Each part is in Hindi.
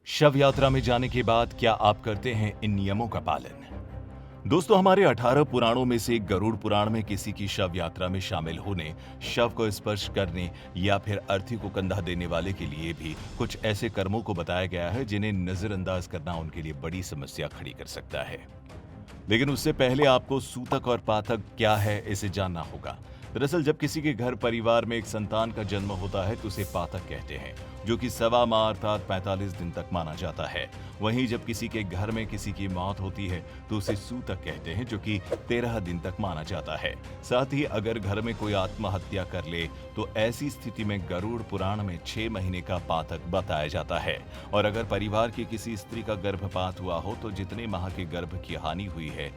शव यात्रा में जाने के बाद क्या आप करते हैं इन नियमों का पालन? दोस्तों, हमारे 18 पुराणों में से गरुड़ पुराण में किसी की शव यात्रा में शामिल होने, शव को स्पर्श करने या फिर अर्थी को कंधा देने वाले के लिए भी कुछ ऐसे कर्मों को बताया गया है जिन्हें नजरअंदाज करना उनके लिए बड़ी समस्या खड़ी कर सकता है। लेकिन उससे पहले आपको सूतक और पातक क्या है इसे जानना होगा। दरअसल जब किसी के घर परिवार में एक संतान का जन्म होता है तो उसे पातक कहते हैं, जो कि सवा माह अर्थात 45 दिन तक माना जाता है। वहीं जब किसी के घर में किसी की मौत होती है तो उसे सूतक कहते हैं, जो कि 13 दिन तक माना जाता है। साथ ही अगर घर में कोई आत्महत्या कर ले तो ऐसी स्थिति में गरुड़ पुराण में 6 महीने का पातक बताया जाता है। और अगर परिवार की किसी स्त्री का गर्भपात हुआ हो तो जितने माह के गर्भ की हानि हुई है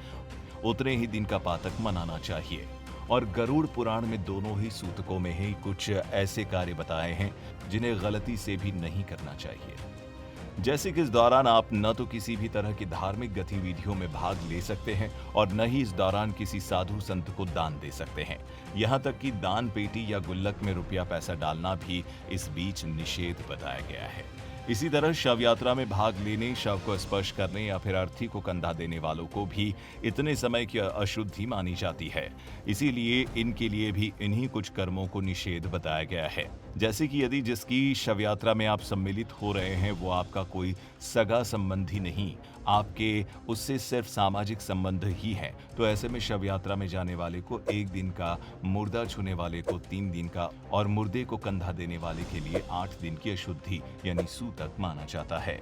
उतने ही दिन का पातक मनाना चाहिए। और गरुड़ पुराण में दोनों ही सूतकों में ही कुछ ऐसे कार्य बताए हैं जिन्हें गलती से भी नहीं करना चाहिए। जैसे कि इस दौरान आप न तो किसी भी तरह की धार्मिक गतिविधियों में भाग ले सकते हैं और न ही इस दौरान किसी साधु संत को दान दे सकते हैं। यहाँ तक कि दान पेटी या गुल्लक में रुपया पैसा डालना भी इस बीच निषेध बताया गया है। इसी तरह शव यात्रा में भाग लेने, शव को स्पर्श करने या फिर अर्थी को कंधा देने वालों को भी इतने समय की अशुद्धि मानी जाती है। इसीलिए इनके लिए भी इन्हीं कुछ कर्मों को निषेध बताया गया है। जैसे कि यदि जिसकी शव यात्रा में आप सम्मिलित हो रहे हैं वो आपका कोई सगा संबंधी नहीं, आपके उससे सिर्फ सामाजिक संबंध ही है, तो ऐसे में शव यात्रा में जाने वाले को 1 दिन का, मुर्दा छूने वाले को 3 दिन का और मुर्दे को कंधा देने वाले के लिए 8 दिन की अशुद्धि यानी सूतक माना जाता है।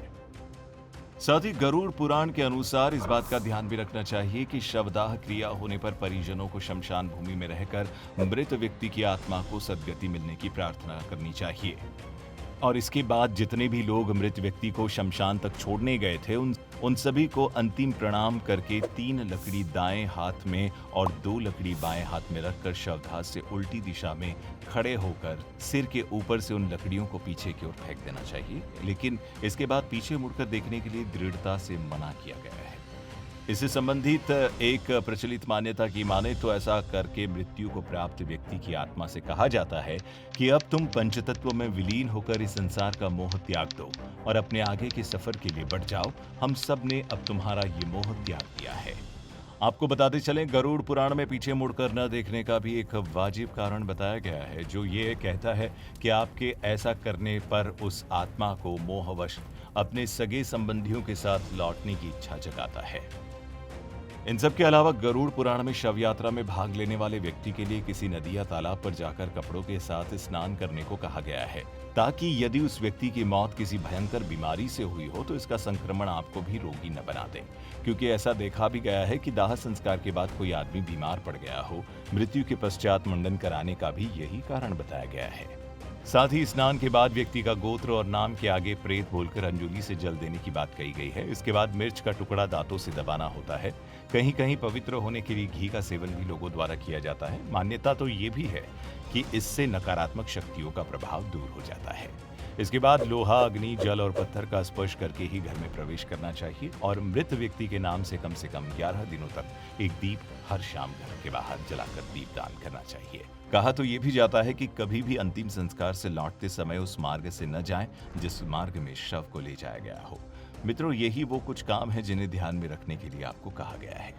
साथ ही गरुड़ पुराण के अनुसार इस बात का ध्यान भी रखना चाहिए कि शवदाह क्रिया होने पर परिजनों को शमशान भूमि में रहकर मृत व्यक्ति की आत्मा को सद्गति मिलने की प्रार्थना करनी चाहिए। और इसके बाद जितने भी लोग मृत व्यक्ति को शमशान तक छोड़ने गए थे उन सभी को अंतिम प्रणाम करके 3 लकड़ी दाएं हाथ में और 2 लकड़ी बाएं हाथ में रखकर शवदाह से उल्टी दिशा में खड़े होकर सिर के ऊपर से उन लकड़ियों को पीछे की ओर फेंक देना चाहिए। लेकिन इसके बाद पीछे मुड़कर देखने के लिए दृढ़ता से मना किया गया है। इससे संबंधित एक प्रचलित मान्यता की माने तो ऐसा करके मृत्यु को प्राप्त व्यक्ति की आत्मा से कहा जाता है कि अब तुम पंचतत्व में विलीन होकर इस संसार का मोह त्याग दो और अपने आगे के सफर के लिए बढ़ जाओ। हम सब ने अब तुम्हारा ये मोह त्याग दिया है। आपको बताते चलें, गरुड़ पुराण में पीछे मुड़कर न देखने का भी एक वाजिब कारण बताया गया है, जो ये कहता है कि आपके ऐसा करने पर उस आत्मा को मोहवश अपने सगे संबंधियों के साथ लौटने की इच्छा जगाता है। इन सब के अलावा गरुड़ पुराण में शव यात्रा में भाग लेने वाले व्यक्ति के लिए किसी नदी या तालाब पर जाकर कपड़ों के साथ स्नान करने को कहा गया है, ताकि यदि उस व्यक्ति की मौत किसी भयंकर बीमारी से हुई हो तो इसका संक्रमण आपको भी रोगी न बना दे। क्योंकि ऐसा देखा भी गया है कि दाह संस्कार के बाद कोई आदमी बीमार पड़ गया हो, मृत्यु के पश्चात मुंडन कराने का भी यही कारण बताया गया है। साथ ही स्नान के बाद व्यक्ति का गोत्र और नाम के आगे प्रेत बोलकर अंजुली से जल देने की बात कही गई है। इसके बाद मिर्च का टुकड़ा दांतों से दबाना होता है। कहीं कहीं पवित्र होने के लिए घी का सेवन भी लोगों द्वारा किया जाता है। मान्यता तो ये भी है कि इससे नकारात्मक शक्तियों का प्रभाव दूर हो जाता है। इसके बाद लोहा, अग्नि, जल और पत्थर का स्पर्श करके ही घर में प्रवेश करना चाहिए और मृत व्यक्ति के नाम से कम 11 दिनों तक एक दीप हर शाम घर के बाहर जलाकर दीपदान करना चाहिए। कहा तो ये भी जाता है कि कभी भी अंतिम संस्कार से लौटते समय उस मार्ग से न जाएं जिस मार्ग में शव को ले जाया गया हो। मित्रों, यही वो कुछ काम है जिन्हें ध्यान में रखने के लिए आपको कहा गया है।